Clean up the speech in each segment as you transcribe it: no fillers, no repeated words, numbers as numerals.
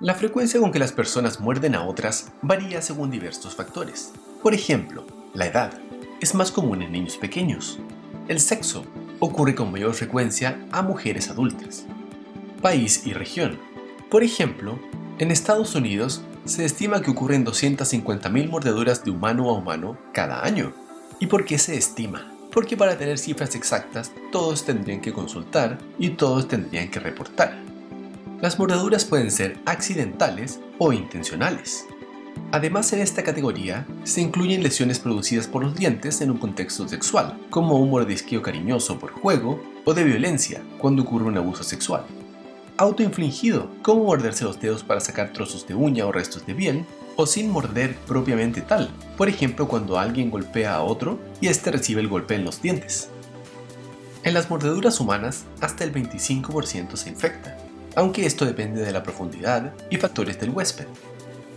La frecuencia con que las personas muerden a otras varía según diversos factores. Por ejemplo, la edad es más común en niños pequeños. El sexo ocurre con mayor frecuencia a mujeres adultas. País y región. Por ejemplo, en Estados Unidos se estima que ocurren 250.000 mordeduras de humano a humano cada año. ¿Y por qué se estima? Porque para tener cifras exactas todos tendrían que consultar y todos tendrían que reportar. Las mordeduras pueden ser accidentales o intencionales. Además, en esta categoría se incluyen lesiones producidas por los dientes en un contexto sexual, como un mordisqueo cariñoso por juego o de violencia cuando ocurre un abuso sexual. Autoinfligido, como morderse los dedos para sacar trozos de uña o restos de piel, o sin morder propiamente tal, por ejemplo cuando alguien golpea a otro y éste recibe el golpe en los dientes. En las mordeduras humanas, hasta el 25% se infecta, aunque esto depende de la profundidad y factores del huésped.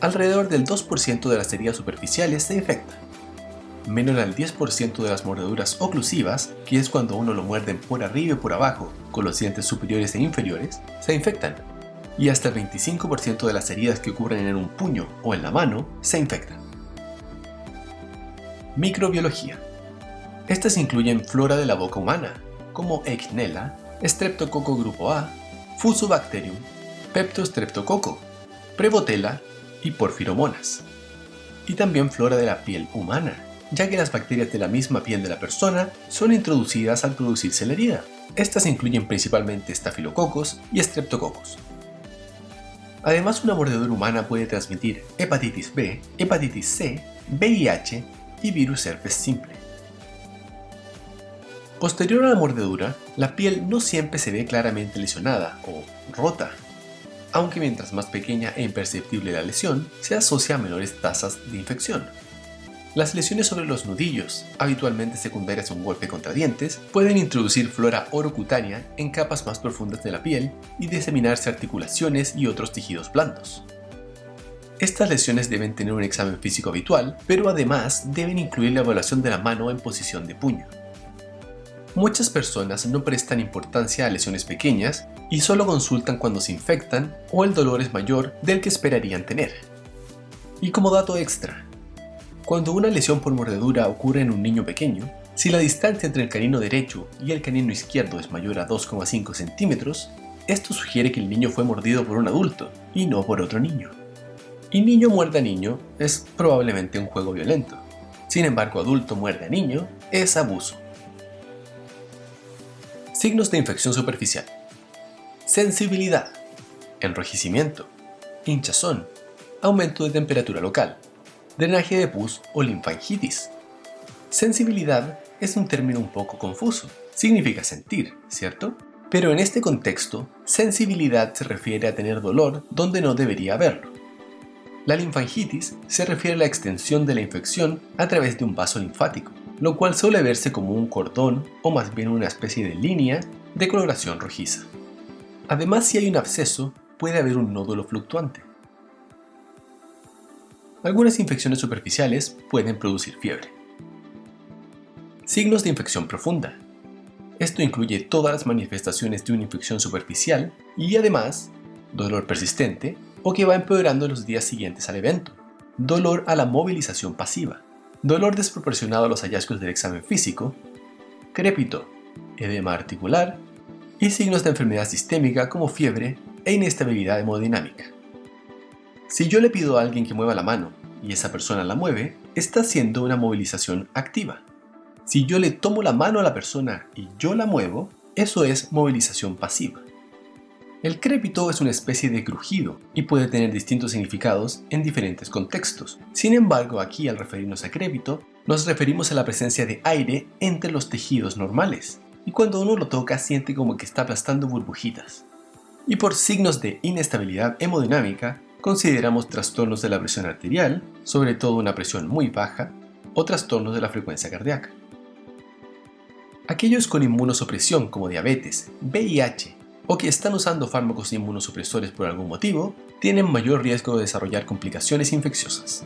Alrededor del 2% de las heridas superficiales se infectan. Menos del 10% de las mordeduras oclusivas, que es cuando uno lo muerden por arriba y por abajo con los dientes superiores e inferiores, se infectan. Y hasta el 25% de las heridas que ocurren en un puño o en la mano se infectan. Microbiología. Estas incluyen flora de la boca humana, como Echinella, Streptococo grupo A, Fusobacterium, Peptostreptococo, Prevotella y Porfiromonas. Y también flora de la piel humana, ya que las bacterias de la misma piel de la persona son introducidas al producirse la herida. Estas incluyen principalmente estafilococos y estreptococos. Además, una mordedura humana puede transmitir hepatitis B, hepatitis C, VIH y virus herpes simple. Posterior a la mordedura, la piel no siempre se ve claramente lesionada o rota, aunque mientras más pequeña e imperceptible la lesión, se asocia a menores tasas de infección. Las lesiones sobre los nudillos, habitualmente secundarias a un golpe contra dientes, pueden introducir flora orocutánea en capas más profundas de la piel y diseminarse articulaciones y otros tejidos blandos. Estas lesiones deben tener un examen físico habitual, pero además deben incluir la evaluación de la mano en posición de puño. Muchas personas no prestan importancia a lesiones pequeñas y solo consultan cuando se infectan o el dolor es mayor del que esperarían tener. Y como dato extra, cuando una lesión por mordedura ocurre en un niño pequeño, si la distancia entre el canino derecho y el canino izquierdo es mayor a 2,5 centímetros, esto sugiere que el niño fue mordido por un adulto y no por otro niño. Y niño muerde a niño es probablemente un juego violento. Sin embargo, adulto muerde a niño es abuso. Signos de infección superficial. Sensibilidad, enrojecimiento, hinchazón, aumento de temperatura local, drenaje de pus o linfangitis. Sensibilidad es un término un poco confuso. Significa sentir, ¿cierto? Pero en este contexto, sensibilidad se refiere a tener dolor donde no debería haberlo. La linfangitis se refiere a la extensión de la infección a través de un vaso linfático, lo cual suele verse como un cordón o más bien una especie de línea de coloración rojiza. Además, si hay un absceso, puede haber un nódulo fluctuante. Algunas infecciones superficiales pueden producir fiebre. Signos de infección profunda. Esto incluye todas las manifestaciones de una infección superficial y además, dolor persistente o que va empeorando en los días siguientes al evento, dolor a la movilización pasiva, dolor desproporcionado a los hallazgos del examen físico, crépito, edema articular y signos de enfermedad sistémica como fiebre e inestabilidad hemodinámica. Si yo le pido a alguien que mueva la mano y esa persona la mueve, está haciendo una movilización activa. Si yo le tomo la mano a la persona y yo la muevo, eso es movilización pasiva. El crépito es una especie de crujido y puede tener distintos significados en diferentes contextos. Sin embargo, aquí al referirnos a crépito, nos referimos a la presencia de aire entre los tejidos normales, y cuando uno lo toca siente como que está aplastando burbujitas. Y por signos de inestabilidad hemodinámica, consideramos trastornos de la presión arterial, sobre todo una presión muy baja, o trastornos de la frecuencia cardíaca. Aquellos con inmunosupresión como diabetes, VIH o que están usando fármacos inmunosupresores por algún motivo, tienen mayor riesgo de desarrollar complicaciones infecciosas.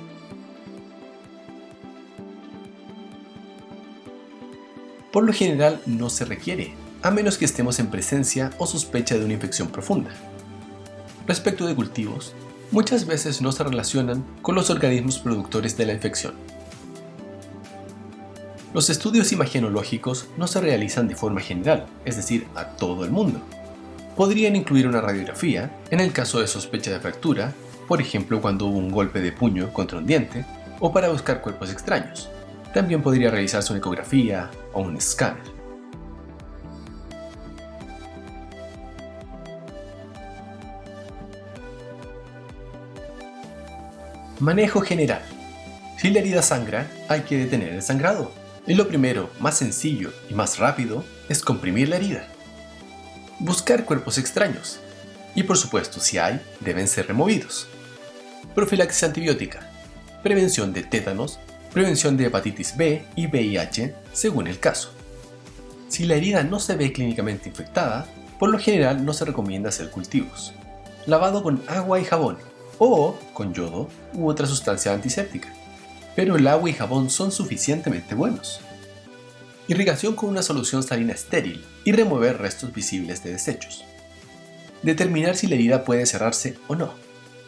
Por lo general no se requiere, a menos que estemos en presencia o sospecha de una infección profunda. Respecto de cultivos, muchas veces no se relacionan con los organismos productores de la infección. Los estudios imagenológicos no se realizan de forma general, es decir, a todo el mundo. Podrían incluir una radiografía en el caso de sospecha de fractura, por ejemplo cuando hubo un golpe de puño contra un diente, o para buscar cuerpos extraños. También podría realizarse una ecografía o un escáner. Manejo general. Si la herida sangra, hay que detener el sangrado. Y lo primero, más sencillo y más rápido, es comprimir la herida. Buscar cuerpos extraños. Y por supuesto, si hay, deben ser removidos. Profilaxis antibiótica. Prevención de tétanos, prevención de hepatitis B y VIH, según el caso. Si la herida no se ve clínicamente infectada, por lo general no se recomienda hacer cultivos. Lavado con agua y jabón, o con yodo u otra sustancia antiséptica. Pero el agua y jabón son suficientemente buenos. Irrigación con una solución salina estéril y remover restos visibles de desechos. Determinar si la herida puede cerrarse o no.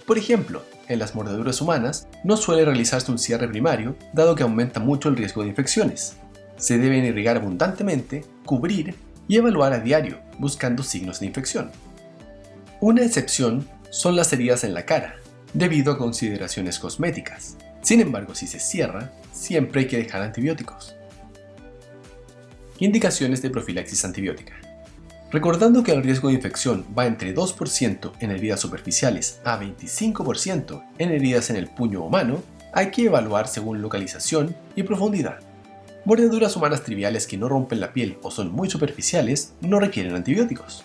Por ejemplo, en las mordeduras humanas no suele realizarse un cierre primario, dado que aumenta mucho el riesgo de infecciones. Se deben irrigar abundantemente, cubrir y evaluar a diario, buscando signos de infección. Una excepción son las heridas en la cara, debido a consideraciones cosméticas. Sin embargo, si se cierra, siempre hay que dejar antibióticos. Indicaciones de profilaxis antibiótica. Recordando que el riesgo de infección va entre 2% en heridas superficiales a 25% en heridas en el puño o mano, hay que evaluar según localización y profundidad. Mordeduras humanas triviales que no rompen la piel o son muy superficiales no requieren antibióticos.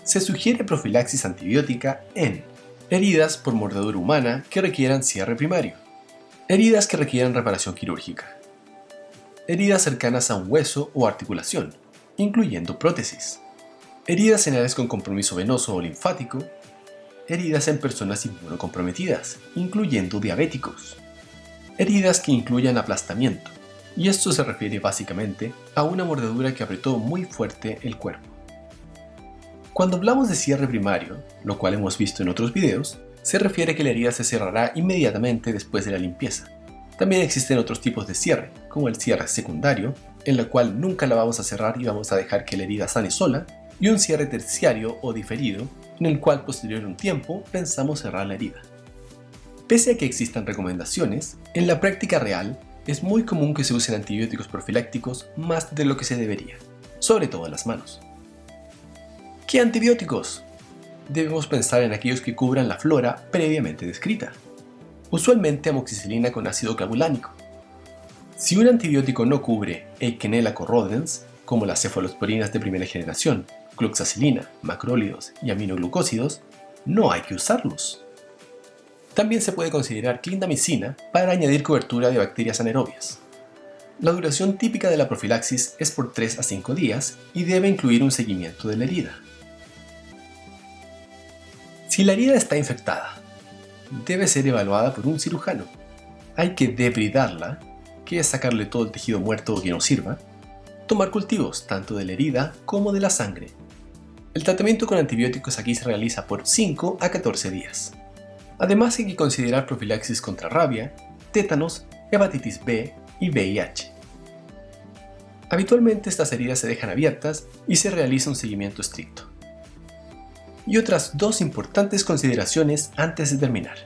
Se sugiere profilaxis antibiótica en heridas por mordedura humana que requieran cierre primario, heridas que requieran reparación quirúrgica, heridas cercanas a un hueso o articulación, incluyendo prótesis, heridas en áreas con compromiso venoso o linfático, heridas en personas inmunocomprometidas, incluyendo diabéticos, heridas que incluyan aplastamiento, y esto se refiere básicamente a una mordedura que apretó muy fuerte el cuerpo. Cuando hablamos de cierre primario, lo cual hemos visto en otros videos, se refiere a que la herida se cerrará inmediatamente después de la limpieza. También existen otros tipos de cierre, como el cierre secundario, en el cual nunca la vamos a cerrar y vamos a dejar que la herida sane sola, y un cierre terciario o diferido, en el cual posterior a un tiempo pensamos cerrar la herida. Pese a que existan recomendaciones, en la práctica real es muy común que se usen antibióticos profilácticos más de lo que se debería, sobre todo en las manos. ¿Qué antibióticos? Debemos pensar en aquellos que cubran la flora previamente descrita, usualmente amoxicilina con ácido clavulánico. Si un antibiótico no cubre Eikenella corrodens, como las cefalosporinas de primera generación, cloxacilina, macrólidos y aminoglucósidos, no hay que usarlos. También se puede considerar clindamicina para añadir cobertura de bacterias anaerobias. La duración típica de la profilaxis es por 3 a 5 días y debe incluir un seguimiento de la herida. Si la herida está infectada, debe ser evaluada por un cirujano. Hay que debridarla, que es sacarle todo el tejido muerto que no sirva, tomar cultivos tanto de la herida como de la sangre. El tratamiento con antibióticos aquí se realiza por 5 a 14 días. Además hay que considerar profilaxis contra rabia, tétanos, hepatitis B y VIH. Habitualmente estas heridas se dejan abiertas y se realiza un seguimiento estricto. Y otras dos importantes consideraciones antes de terminar.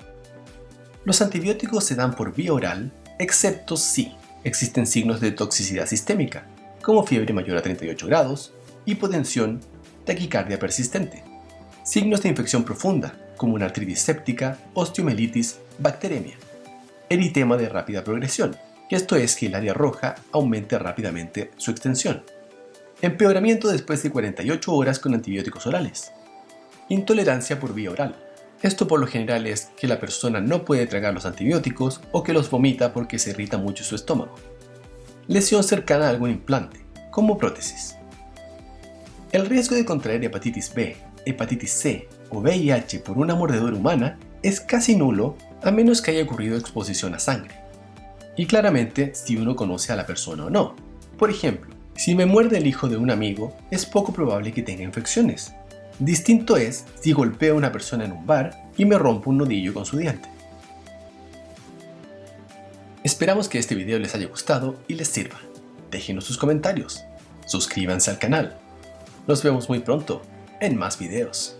Los antibióticos se dan por vía oral, excepto si existen signos de toxicidad sistémica, como fiebre mayor a 38 grados, hipotensión, taquicardia persistente, signos de infección profunda, como una artritis séptica, osteomielitis, bacteremia, eritema de rápida progresión, que esto es que el área roja aumente rápidamente su extensión, empeoramiento después de 48 horas con antibióticos orales, intolerancia por vía oral. Esto por lo general es que la persona no puede tragar los antibióticos o que los vomita porque se irrita mucho su estómago. Lesión cercana a algún implante, como prótesis. El riesgo de contraer hepatitis B, hepatitis C o VIH por una mordedura humana es casi nulo a menos que haya ocurrido exposición a sangre. Y claramente si uno conoce a la persona o no. Por ejemplo, si me muerde el hijo de un amigo, es poco probable que tenga infecciones. Distinto es si golpeo a una persona en un bar y me rompo un nudillo con su diente. Esperamos que este video les haya gustado y les sirva. Déjenos sus comentarios. Suscríbanse al canal. Nos vemos muy pronto en más videos.